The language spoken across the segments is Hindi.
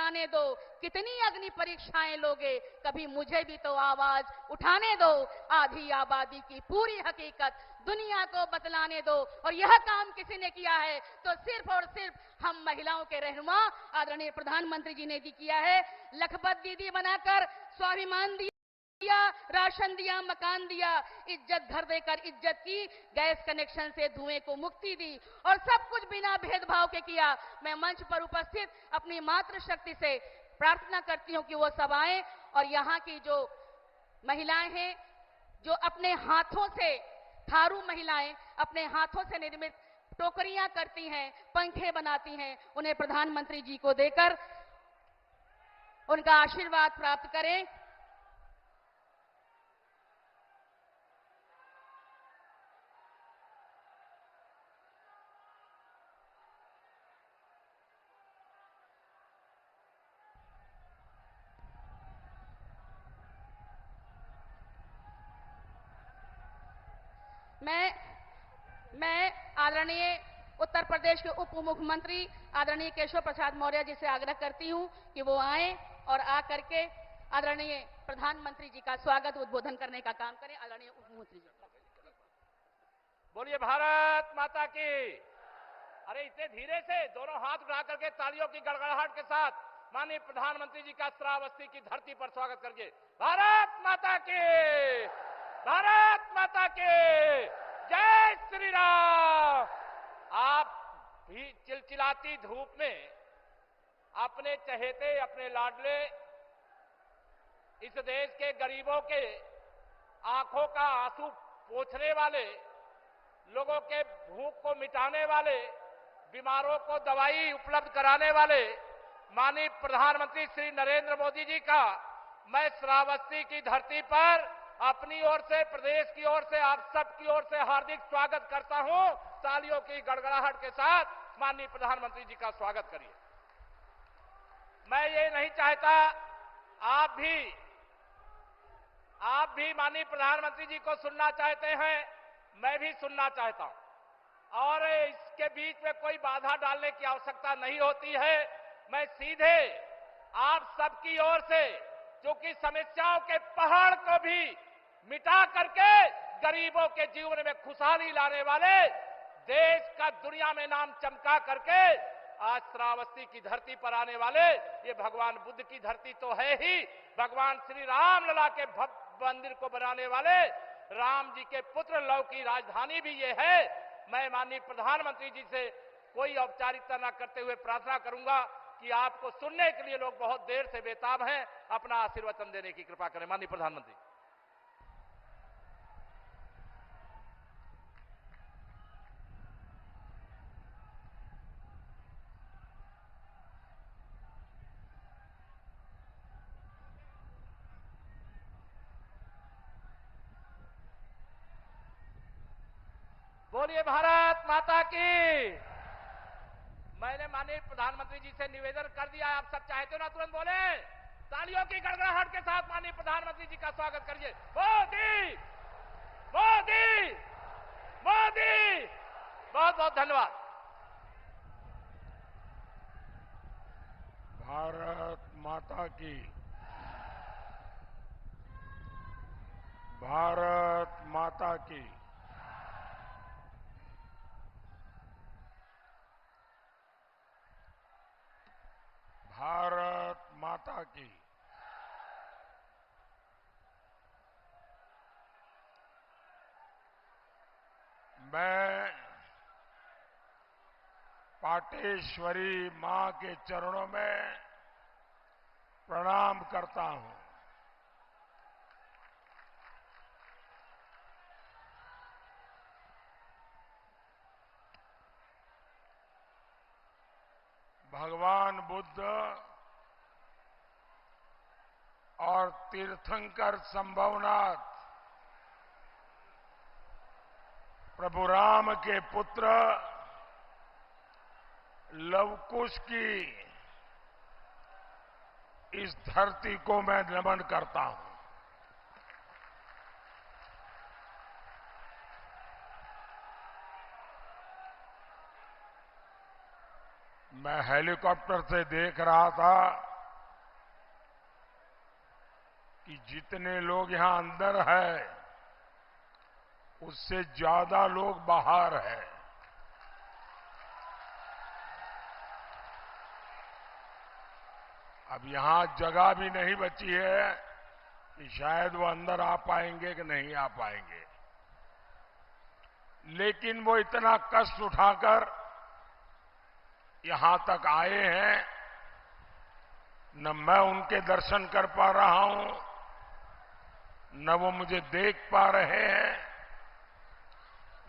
जलाने दो, कितनी अग्नि परीक्षाएं लोगे, कभी मुझे भी तो आवाज उठाने दो, आधी आबादी की पूरी हकीकत दुनिया को बतलाने दो। और यह काम किसी ने किया है तो सिर्फ और सिर्फ हम महिलाओं के रहनुमा आदरणीय प्रधानमंत्री जी ने किया है। लखपत दीदी बनाकर स्वाभिमान दिया, राशन दिया, मकान दिया, इज्जत घर देकर इज्जत की, गैस कनेक्शन से धुएं को मुक्ति दी और सब कुछ बिना भेदभाव के किया। मैं मंच पर उपस्थित अपनी मातृशक्ति से प्रार्थना करती हूं कि वो सब आए और यहाँ की जो महिलाएं हैं, जो अपने हाथों से, थारू महिलाएं अपने हाथों से निर्मित टोकरियां करती हैं, पंखे बनाती हैं, उन्हें प्रधानमंत्री जी को देकर उनका आशीर्वाद प्राप्त करें। मैं आदरणीय उत्तर प्रदेश के उप मुख्यमंत्री आदरणीय केशव प्रसाद मौर्य जी से आग्रह करती हूं कि वो आए और आकर के आदरणीय प्रधानमंत्री जी का स्वागत उद्बोधन करने का काम करें। आदरणीय उप मुख्यमंत्री जी, बोलिए भारत माता की। अरे इतने धीरे से दोनों हाथ उठा करके तालियों की गड़गड़ाहट के साथ माननीय प्रधानमंत्री जी का श्रावस्ती की धरती पर स्वागत करिए। भारत माता की, भारत माता की जय श्री राम। आप भी चिलचिलाती धूप में अपने चहेते, अपने लाडले, इस देश के गरीबों के आंखों का आंसू पोंछने वाले, लोगों के भूख को मिटाने वाले, बीमारों को दवाई उपलब्ध कराने वाले माननीय प्रधानमंत्री श्री नरेंद्र मोदी जी का मैं श्रावस्ती की धरती पर अपनी ओर से, प्रदेश की ओर से, आप सबकी ओर से हार्दिक स्वागत करता हूं। तालियों की गड़गड़ाहट के साथ माननीय प्रधानमंत्री जी का स्वागत करिए। मैं ये नहीं चाहता आप भी माननीय प्रधानमंत्री जी को सुनना चाहते हैं, मैं भी सुनना चाहता हूं और इसके बीच में कोई बाधा डालने की आवश्यकता नहीं होती है। मैं सीधे आप सबकी ओर से, जो कि समस्याओं के पहाड़ को भी मिटा करके गरीबों के जीवन में खुशहाली लाने वाले, देश का दुनिया में नाम चमका करके आज श्रावस्ती की धरती पर आने वाले, ये भगवान बुद्ध की धरती तो है ही, भगवान श्री राम लला के भव्य मंदिर को बनाने वाले राम जी के पुत्र लव की राजधानी भी ये है। मैं माननीय प्रधानमंत्री जी से कोई औपचारिकता न करते हुए प्रार्थना करूंगा कि आपको सुनने के लिए लोग बहुत देर से बेताब हैं, अपना आशीर्वचन देने की कृपा करें। माननीय प्रधानमंत्री। बोलिए भारत माता की। मैंने माननीय प्रधानमंत्री जी से निवेदन कर दिया है, आप सब चाहते हो ना तुरंत बोले। तालियों की गड़गड़ाहट के साथ माननीय प्रधानमंत्री जी का स्वागत करिए। मोदी मोदी मोदी। बहुत बहुत धन्यवाद। भारत माता की, भारत माता की। भारत माता की। मैं पाटेश्वरी मां के चरणों में प्रणाम करता हूं। भगवान बुद्ध और तीर्थंकर संभवनाथ प्रभु राम के पुत्र लवकुश की इस धरती को मैं नमन करता हूं। मैं हेलीकॉप्टर से देख रहा था कि जितने लोग यहां अंदर है उससे ज्यादा लोग बाहर है। अब यहां जगह भी नहीं बची है कि शायद वो अंदर आ पाएंगे कि नहीं आ पाएंगे, लेकिन वो इतना कष्ट उठाकर यहां तक आए हैं। न मैं उनके दर्शन कर पा रहा हूं, न वो मुझे देख पा रहे हैं,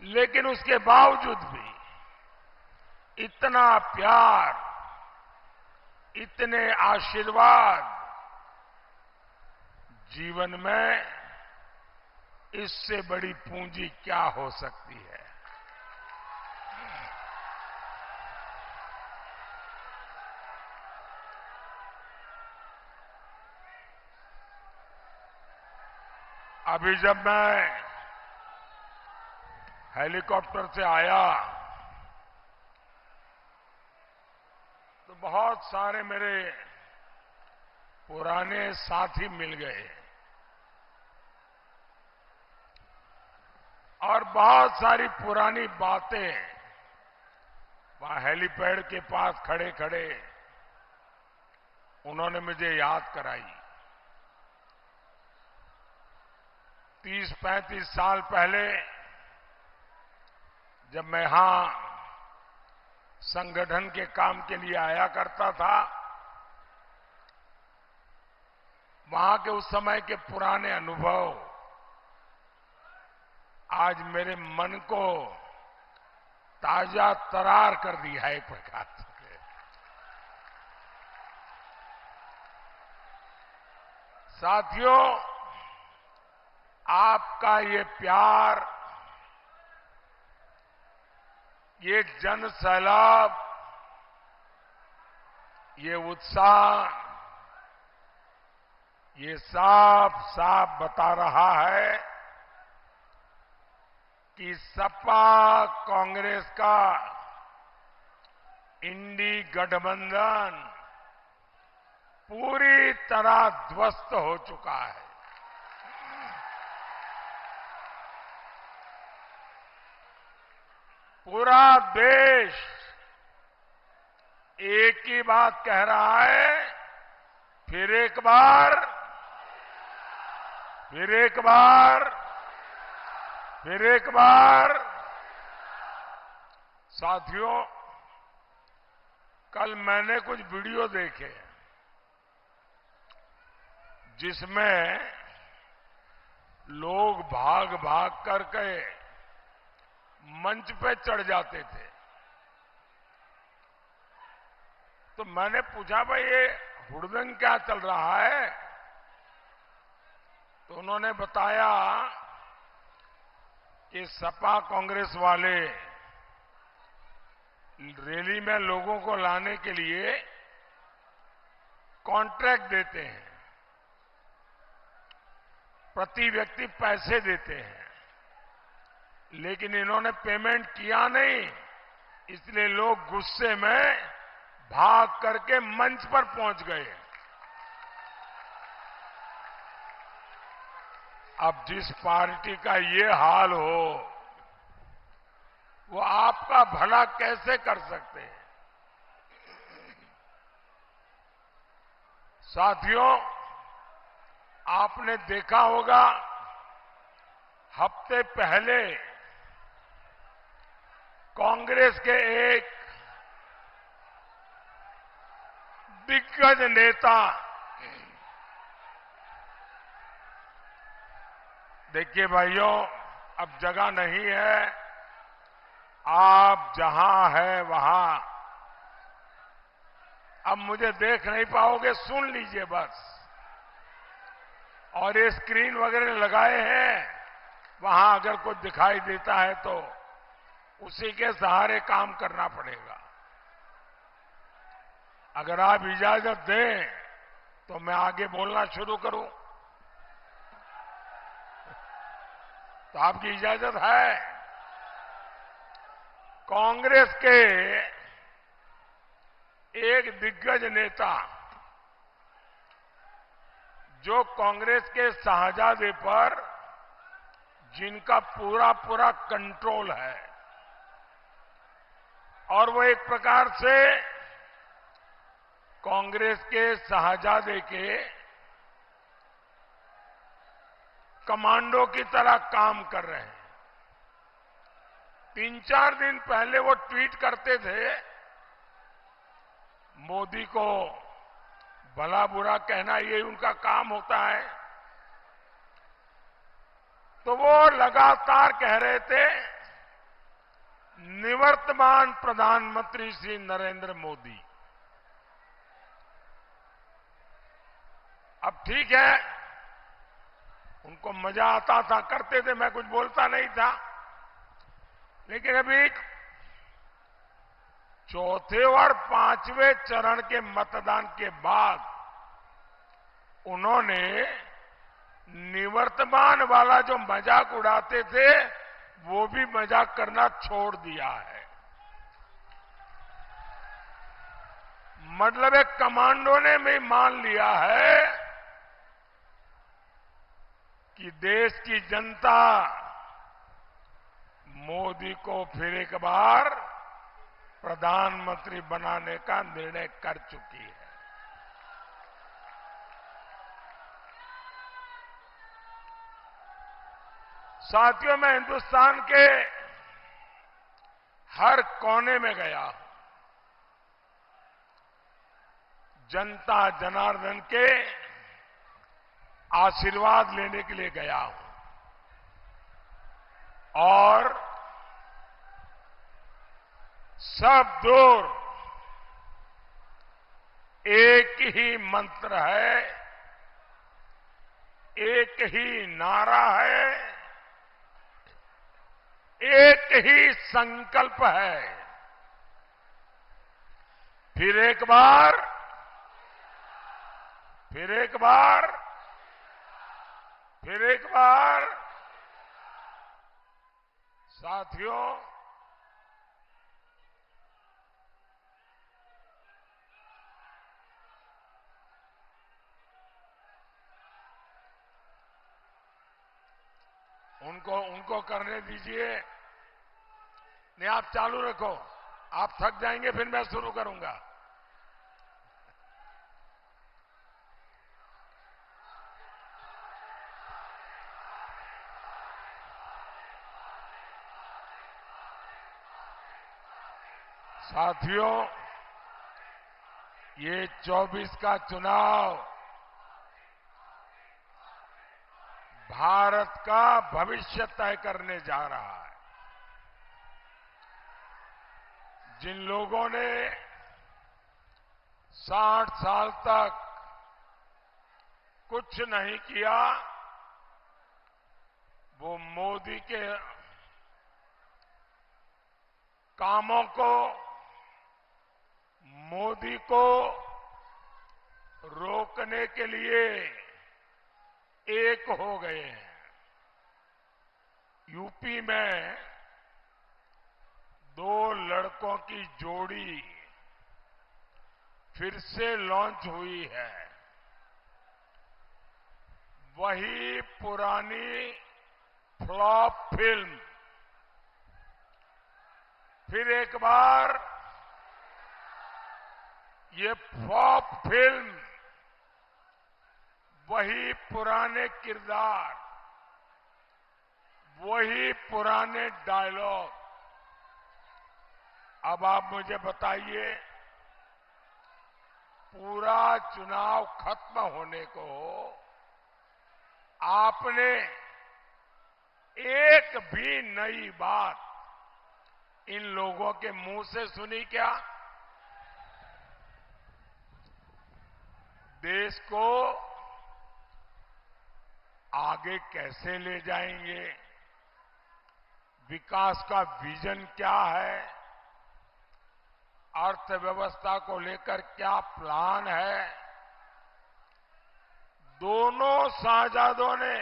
लेकिन उसके बावजूद भी इतना प्यार, इतने आशीर्वाद, जीवन में इससे बड़ी पूंजी क्या हो सकती है। अभी जब मैं हेलीकॉप्टर से आया तो बहुत सारे मेरे पुराने साथी मिल गए और बहुत सारी पुरानी बातें वहां हेलीपैड के पास खड़े खड़े उन्होंने मुझे याद कराई। 30-35 साल पहले जब मैं यहां संगठन के काम के लिए आया करता था, वहां के उस समय के पुराने अनुभव आज मेरे मन को ताजा तरार कर दिया है एक प्रकार से। साथियों, आपका ये प्यार, ये जन सैलाब, ये उत्साह, ये साफ साफ बता रहा है कि सपा कांग्रेस का इंडी गठबंधन पूरी तरह ध्वस्त हो चुका है। पूरा देश एक ही बात कह रहा है, फिर एक बार, फिर एक बार, फिर एक बार। साथियों, कल मैंने कुछ वीडियो देखे जिसमें लोग भाग भाग करके मंच पे चढ़ जाते थे। तो मैंने पूछा, भाई ये हुड़दंग क्या चल रहा है? तो उन्होंने बताया कि सपा कांग्रेस वाले रैली में लोगों को लाने के लिए कॉन्ट्रैक्ट देते हैं, प्रति व्यक्ति पैसे देते हैं, लेकिन इन्होंने पेमेंट किया नहीं, इसलिए लोग गुस्से में भाग करके मंच पर पहुंच गए। अब जिस पार्टी का ये हाल हो, वो आपका भला कैसे कर सकते हैं? साथियों, आपने देखा होगा हफ्ते पहले कांग्रेस के एक दिग्गज नेता, देखिए भाइयों, अब जगह नहीं है, आप जहां है वहां अब मुझे देख नहीं पाओगे, सुन लीजिए बस। और ये स्क्रीन वगैरह लगाए हैं, वहां अगर कुछ दिखाई देता है तो उसी के सहारे काम करना पड़ेगा। अगर आप इजाजत दें तो मैं आगे बोलना शुरू करूं, तो आपकी इजाजत है? कांग्रेस के एक दिग्गज नेता जो कांग्रेस के शाहजादे पर जिनका पूरा पूरा कंट्रोल है और वो एक प्रकार से कांग्रेस के शाहजादे के कमांडो की तरह काम कर रहे हैं। 3-4 दिन पहले वो ट्वीट करते थे, मोदी को भला बुरा कहना ये उनका काम होता है, तो वो लगातार कह रहे थे निवर्तमान प्रधानमंत्री श्री नरेंद्र मोदी। अब ठीक है, उनको मजा आता था, करते थे, मैं कुछ बोलता नहीं था, लेकिन अभी चौथे और 5वें चरण के मतदान के बाद उन्होंने निवर्तमान वाला जो मजाक उड़ाते थे वो भी मजाक करना छोड़ दिया है। मतलब एक कमांडो ने भी मान लिया है कि देश की जनता मोदी को फिर एक बार प्रधानमंत्री बनाने का निर्णय कर चुकी है। साथियों, मैं हिंदुस्तान के हर कोने में गया हूं, जनता जनार्दन के आशीर्वाद लेने के लिए गया हूं और सब दूर एक ही मंत्र है, एक ही नारा है, एक ही संकल्प है। फिर एक बार, फिर एक बार, फिर एक बार। साथियों, उनको करने दीजिए। नहीं, आप चालू रखो, आप थक जाएंगे फिर मैं शुरू करूंगा। साथियों, ये 24 का चुनाव भारत का भविष्य तय करने जा रहा है। जिन लोगों ने 60 साल तक कुछ नहीं किया, वो मोदी के कामों को, मोदी को रोकने के लिए एक हो गए हैं। यूपी में 2 लड़कों की जोड़ी फिर से लॉन्च हुई है। वही पुरानी फ्लॉप फिल्म फिर एक बार, ये फ्लॉप फिल्म, वही पुराने किरदार, वही पुराने डायलॉग। अब आप मुझे बताइए, पूरा चुनाव खत्म होने को आपने एक भी नई बात इन लोगों के मुंह से सुनी क्या? देश को आगे कैसे ले जाएंगे, विकास का विजन क्या है, अर्थव्यवस्था को लेकर क्या प्लान है, दोनों शाहजादों ने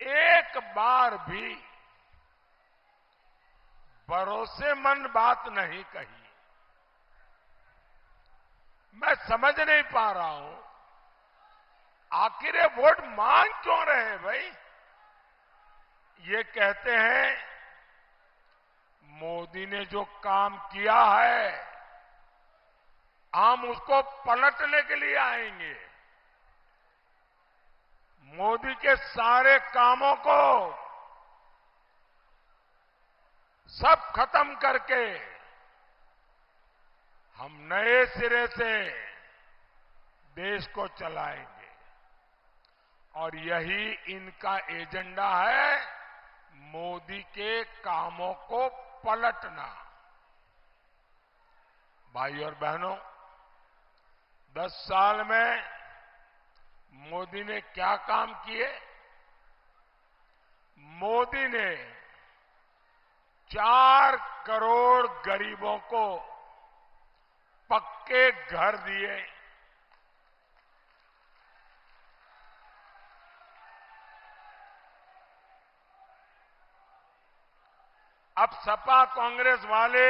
एक बार भी भरोसेमंद बात नहीं कही। मैं समझ नहीं पा रहा हूं आखिर ये वोट मांग क्यों रहे हैं भाई? ये कहते हैं मोदी ने जो काम किया है हम उसको पलटने के लिए आएंगे। मोदी के सारे कामों को सब खत्म करके हम नए सिरे से देश को चलाएंगे और यही इनका एजेंडा है, मोदी के कामों को पलटना। भाई और बहनों, 10 साल में मोदी ने क्या काम किए? मोदी ने 4 करोड़ गरीबों को पक्के घर दिए। अब सपा कांग्रेस वाले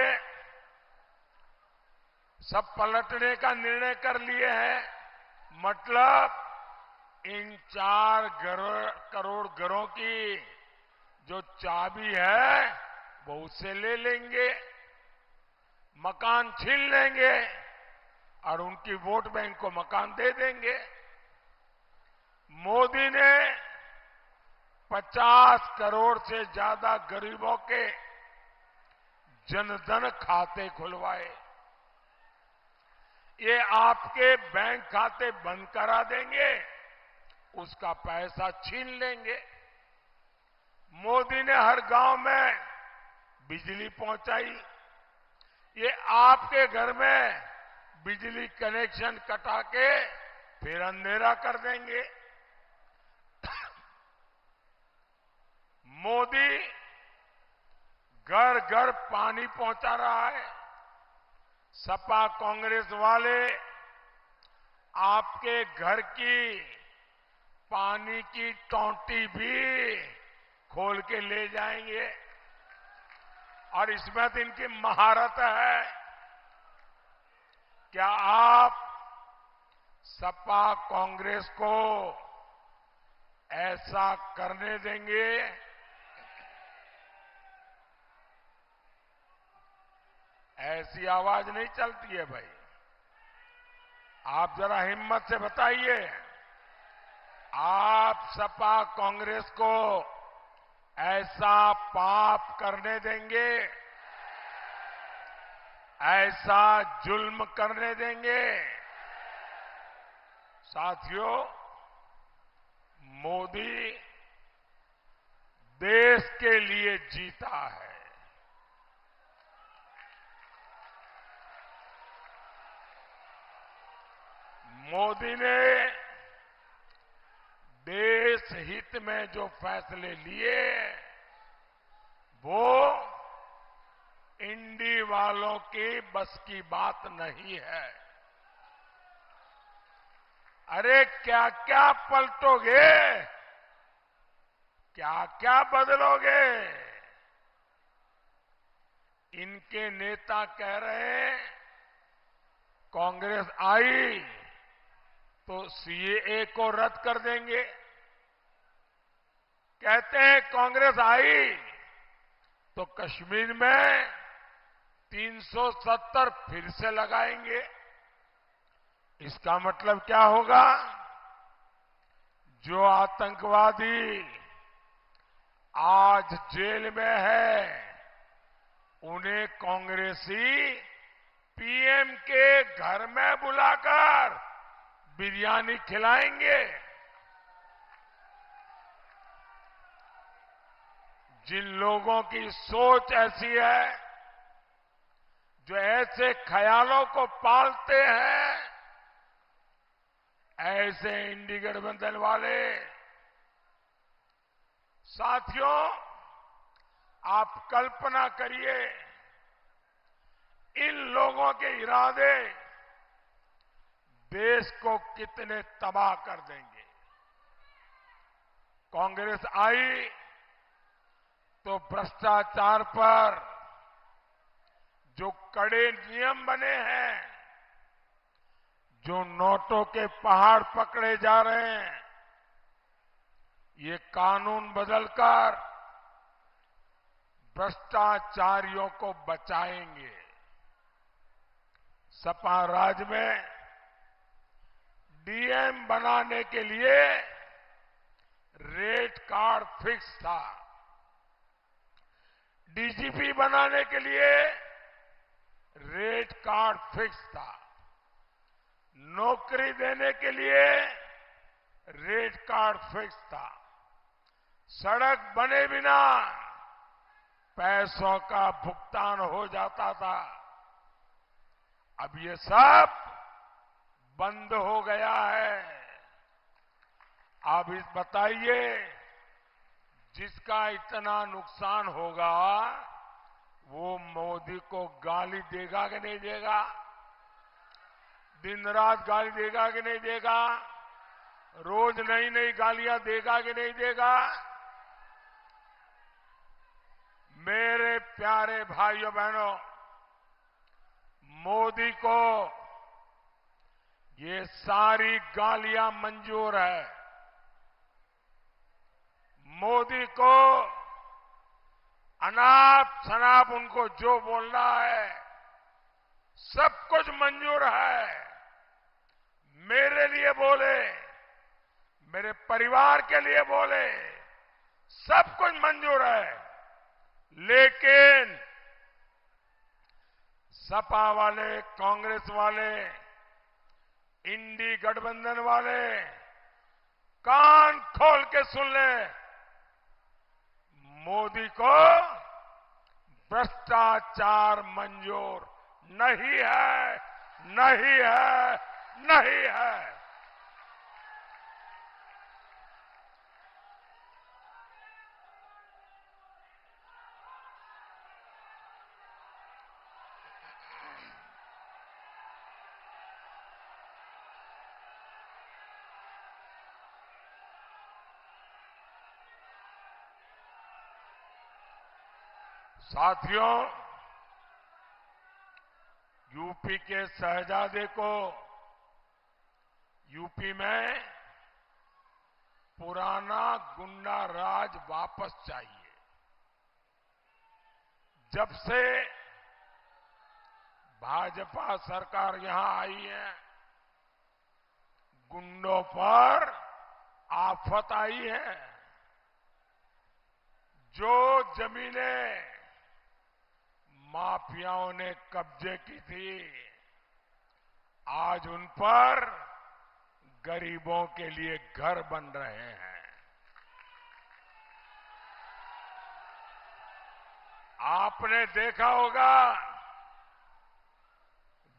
सब पलटने का निर्णय कर लिए हैं। मतलब इन 4 करोड़ घरों की जो चाबी है वो उससे ले लेंगे, मकान छीन लेंगे और उनकी वोट बैंक को मकान दे देंगे। मोदी ने 50 करोड़ से ज्यादा गरीबों के जनधन खाते खुलवाए। ये आपके बैंक खाते बंद करा देंगे, उसका पैसा छीन लेंगे। मोदी ने हर गांव में बिजली पहुंचाई। ये आपके घर में बिजली कनेक्शन कटा के फिर अंधेरा कर देंगे। मोदी घर घर पानी पहुंचा रहा है। सपा कांग्रेस वाले आपके घर की पानी की टोंटी भी खोल के ले जाएंगे और इसमें तो इनकी महारत है। क्या आप सपा कांग्रेस को ऐसा करने देंगे? ऐसी आवाज नहीं चलती है भाई। आप जरा हिम्मत से बताइए, आप सपा कांग्रेस को ऐसा पाप करने देंगे? ऐसा जुल्म करने देंगे? साथियों, मोदी देश के लिए जीता है। मोदी ने देश हित में जो फैसले लिए वो इंडी वालों की बस की बात नहीं है। अरे क्या क्या पलटोगे, क्या क्या बदलोगे? इनके नेता कह रहे हैं कांग्रेस आई तो सीएए को रद्द कर देंगे। कहते हैं कांग्रेस आई तो कश्मीर में 370 फिर से लगाएंगे। इसका मतलब क्या होगा? जो आतंकवादी आज जेल में है उन्हें कांग्रेसी पीएम के घर में बुलाकर बिरयानी खिलाएंगे। जिन लोगों की सोच ऐसी है, जो ऐसे ख्यालों को पालते हैं, ऐसे इंडी गठबंधन वाले साथियों, आप कल्पना करिए इन लोगों के इरादे देश को कितने तबाह कर देंगे। कांग्रेस आई तो भ्रष्टाचार पर जो कड़े नियम बने हैं, जो नोटों के पहाड़ पकड़े जा रहे हैं, ये कानून बदलकर भ्रष्टाचारियों को बचाएंगे। सपा राज में डीएम बनाने के लिए रेट कार्ड फिक्स था, डीजीपी बनाने के लिए रेट कार्ड फिक्स था, नौकरी देने के लिए रेट कार्ड फिक्स था, सड़क बने बिना पैसों का भुगतान हो जाता था। अब ये सब बंद हो गया है। अब इस बताइए, जिसका इतना नुकसान होगा वो मोदी को गाली देगा कि नहीं देगा? दिन रात गाली देगा कि नहीं देगा? रोज नई नई गालियां देगा कि नहीं देगा? मेरे प्यारे भाइयों बहनों, मोदी को ये सारी गालियां मंजूर है। मोदी को अनाप शनाप उनको जो बोलना है सब कुछ मंजूर है। मेरे लिए बोले, मेरे परिवार के लिए बोले, सब कुछ मंजूर है। लेकिन सपा वाले, कांग्रेस वाले, इंडी गठबंधन वाले कान खोल के सुन ले, मोदी को भ्रष्टाचार मंजूर नहीं है, नहीं है, नहीं है। साथियों, यूपी के शहजादे को यूपी में पुराना गुंडा राज वापस चाहिए। जब से भाजपा सरकार यहां आई है, गुंडों पर आफत आई है। जो जमीनें माफियाओं ने कब्जे की थी, आज उन पर गरीबों के लिए घर बन रहे हैं। आपने देखा होगा,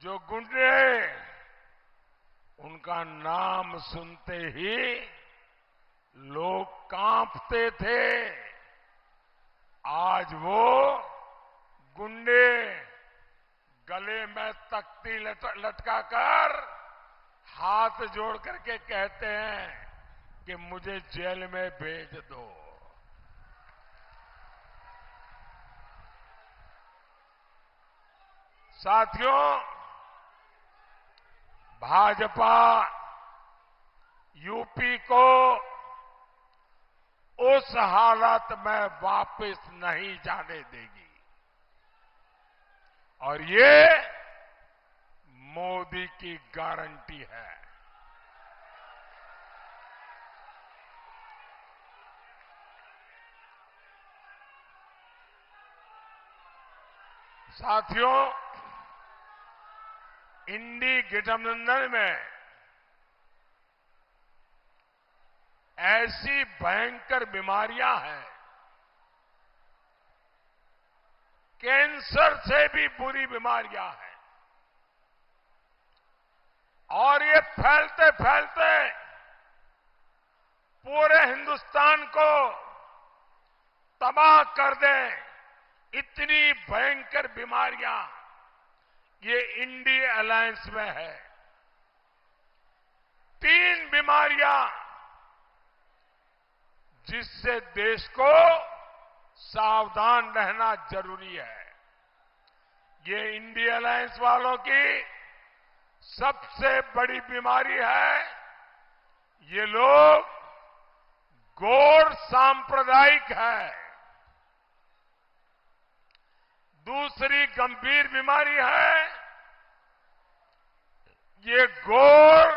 जो गुंडे, उनका नाम सुनते ही लोग कांपते थे। आज वो गुंडे गले में तख्ती लटकाकर हाथ जोड़ करके कहते हैं कि मुझे जेल में भेज दो। साथियों, भाजपा यूपी को उस हालत में वापस नहीं जाने देगी और ये मोदी की गारंटी है। साथियों, इंडी गठबंधन में ऐसी भयंकर बीमारियां हैं, कैंसर से भी बुरी बीमारियां हैं, और ये फैलते फैलते पूरे हिंदुस्तान को तबाह कर दें, इतनी भयंकर बीमारियां ये इंडी अलायंस में है। 3 बीमारियां जिससे देश को सावधान रहना जरूरी है। ये इंडी अलायंस वालों की सबसे बड़ी बीमारी है। ये लोग घोर सांप्रदायिक है। दूसरी गंभीर बीमारी है, ये घोर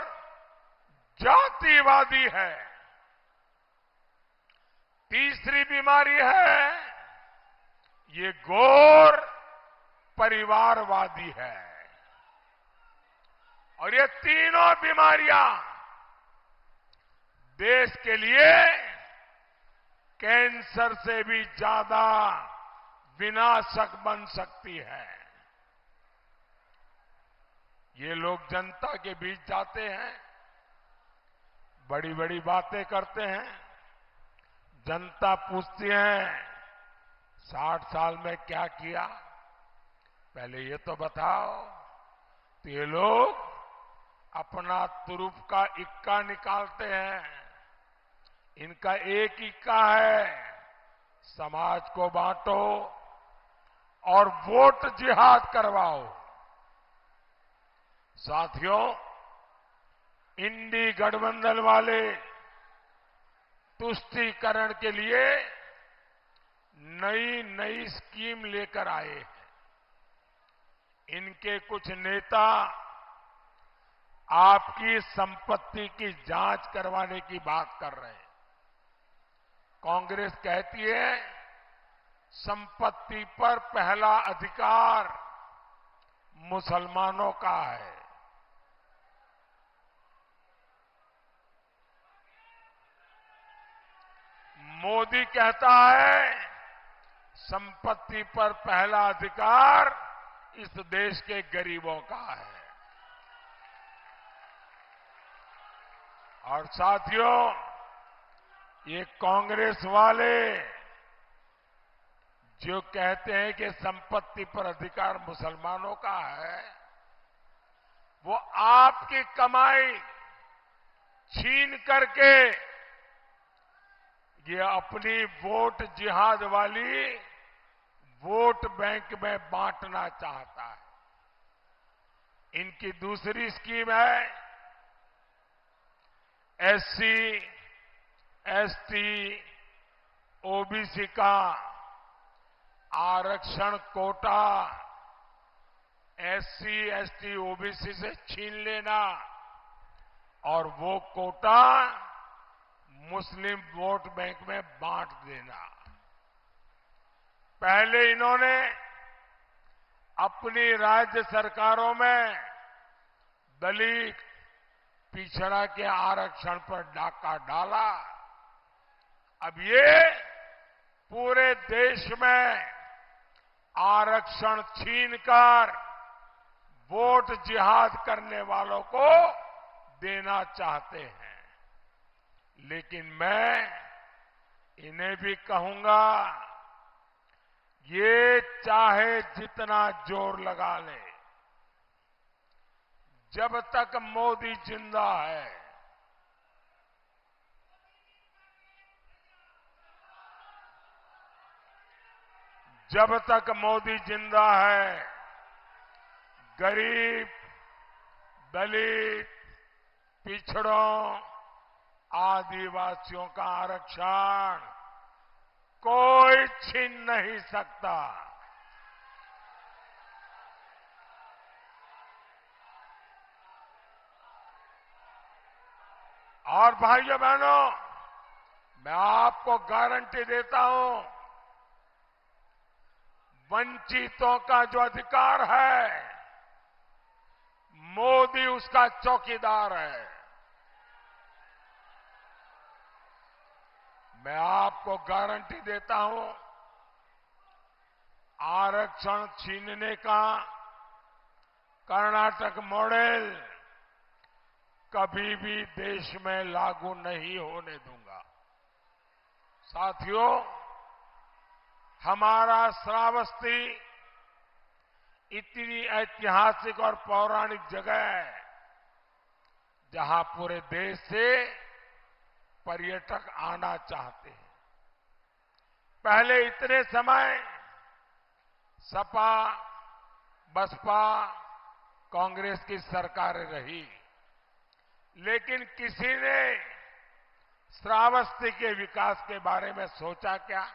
जातिवादी है। तीसरी बीमारी है, ये घोर परिवारवादी है। और ये तीनों बीमारियां देश के लिए कैंसर से भी ज्यादा विनाशक बन सकती है। ये लोग जनता के बीच जाते हैं, बड़ी बड़ी बातें करते हैं। जनता पूछती है 60 साल में क्या किया, पहले ये तो बताओ। तो ये लोग अपना तुरुप का इक्का निकालते हैं। इनका एक इक्का है, समाज को बांटो और वोट जिहाद करवाओ। साथियों, इंडी गठबंधन वाले तुष्टीकरण के लिए नई नई स्कीम लेकर आए हैं। इनके कुछ नेता आपकी संपत्ति की जांच करवाने की बात कर रहे हैं। कांग्रेस कहती है संपत्ति पर पहला अधिकार मुसलमानों का है। मोदी कहता है संपत्ति पर पहला अधिकार इस देश के गरीबों का है। और साथियों, ये कांग्रेस वाले जो कहते हैं कि संपत्ति पर अधिकार मुसलमानों का है, वो आपकी कमाई छीन करके ये अपनी वोट जिहाद वाली वोट बैंक में बांटना चाहता है। इनकी दूसरी स्कीम है एससी, एसटी, ओबीसी का आरक्षण कोटा एससी, एसटी, ओबीसी से छीन लेना और वो कोटा मुस्लिम वोट बैंक में बांट देना। पहले इन्होंने अपनी राज्य सरकारों में दलित, पिछड़ा के आरक्षण पर डाका डाला। अब ये पूरे देश में आरक्षण छीनकर वोट जिहाद करने वालों को देना चाहते हैं। लेकिन मैं इन्हें भी कहूंगा, ये चाहे जितना जोर लगा ले, जब तक मोदी जिंदा है, जब तक मोदी जिंदा है, गरीब, दलित, पिछड़ों, आदिवासियों का आरक्षण कोई छीन नहीं सकता। और भाइयों बहनों, मैं आपको गारंटी देता हूं, वंचितों का जो अधिकार है, मोदी उसका चौकीदार है। मैं आपको गारंटी देता हूं, आरक्षण छीनने का कर्नाटक मॉडल कभी भी देश में लागू नहीं होने दूंगा। साथियों, हमारा श्रावस्ती इतनी ऐतिहासिक और पौराणिक जगह है, जहां पूरे देश से पर्यटक आना चाहते हैं। पहले इतने समय सपा, बसपा, कांग्रेस की सरकारें रही, लेकिन किसी ने श्रावस्ती के विकास के बारे में सोचा क्या?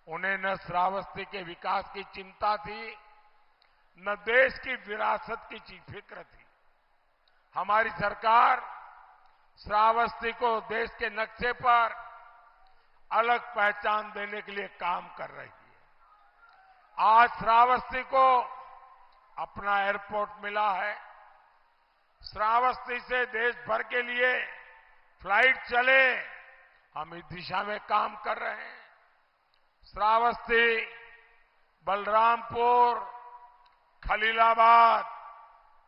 उन्हें न श्रावस्ती के विकास की चिंता थी, न देश की विरासत की फिक्र थी। हमारी सरकार श्रावस्ती को देश के नक्शे पर अलग पहचान देने के लिए काम कर रही है। आज श्रावस्ती को अपना एयरपोर्ट मिला है। श्रावस्ती से देश भर के लिए फ्लाइट चले, हम इस दिशा में काम कर रहे हैं। श्रावस्ती, बलरामपुर, खलीलाबाद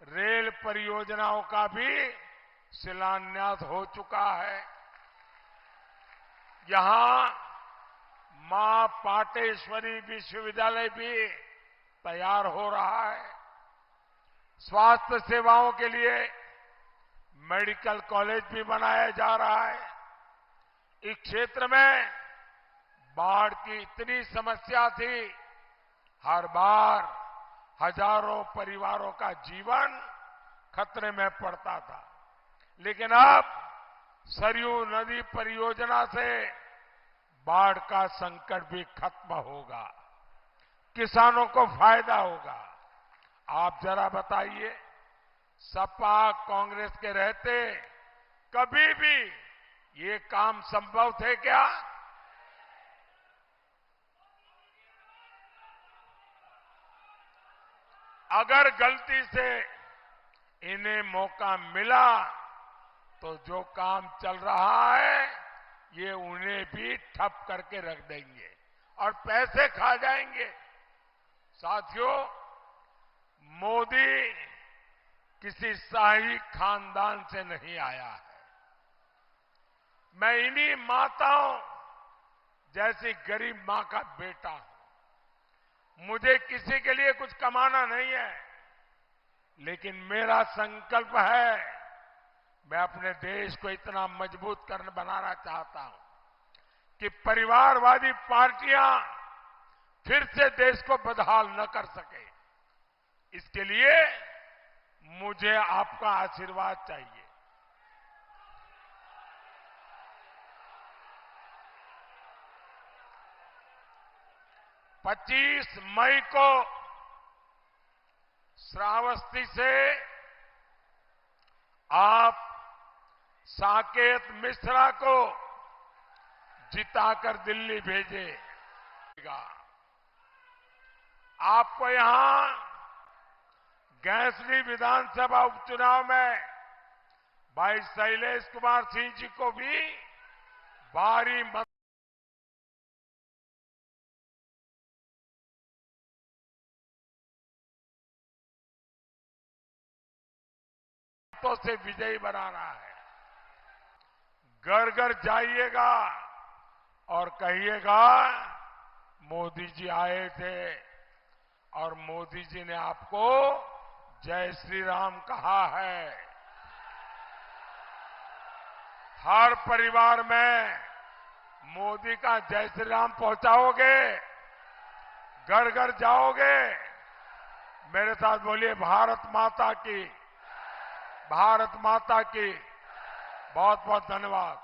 रेल परियोजनाओं का भी शिलान्यास हो चुका है। यहां मां पाटेश्वरी विश्वविद्यालय भी तैयार हो रहा है। स्वास्थ्य सेवाओं के लिए मेडिकल कॉलेज भी बनाया जा रहा है। इस क्षेत्र में बाढ़ की इतनी समस्या थी, हर बार हजारों परिवारों का जीवन खतरे में पड़ता था। लेकिन अब सरयू नदी परियोजना से बाढ़ का संकट भी खत्म होगा, किसानों को फायदा होगा। आप जरा बताइए, सपा कांग्रेस के रहते कभी भी ये काम संभव थे क्या? अगर गलती से इन्हें मौका मिला तो जो काम चल रहा है ये उन्हें भी ठप करके रख देंगे और पैसे खा जाएंगे। साथियों, मोदी किसी शाही खानदान से नहीं आया है। मैं इन्हीं माताओं जैसी गरीब मां का बेटा हूं। मुझे किसी के लिए कुछ कमाना नहीं है, लेकिन मेरा संकल्प है, मैं अपने देश को इतना मजबूत बनाना चाहता हूं कि परिवारवादी पार्टियां फिर से देश को बदहाल न कर सके। इसके लिए मुझे आपका आशीर्वाद चाहिए। पच्चीस मई को श्रावस्ती से आप साकेत मिश्रा को जिताकर दिल्ली भेजेगा। आपको यहां गैसली विधानसभा उपचुनाव में भाई शैलेश कुमार सिंह जी को भी भारी मतों से विजयी बनाना है। घर घर जाइएगा और कहिएगा मोदी जी आए थे और मोदी जी ने आपको जय श्री राम कहा है। हर परिवार में मोदी का जय श्री राम पहुंचाओगे, घर घर जाओगे। मेरे साथ बोलिए, भारत माता की, भारत माता की। बहुत बहुत धन्यवाद।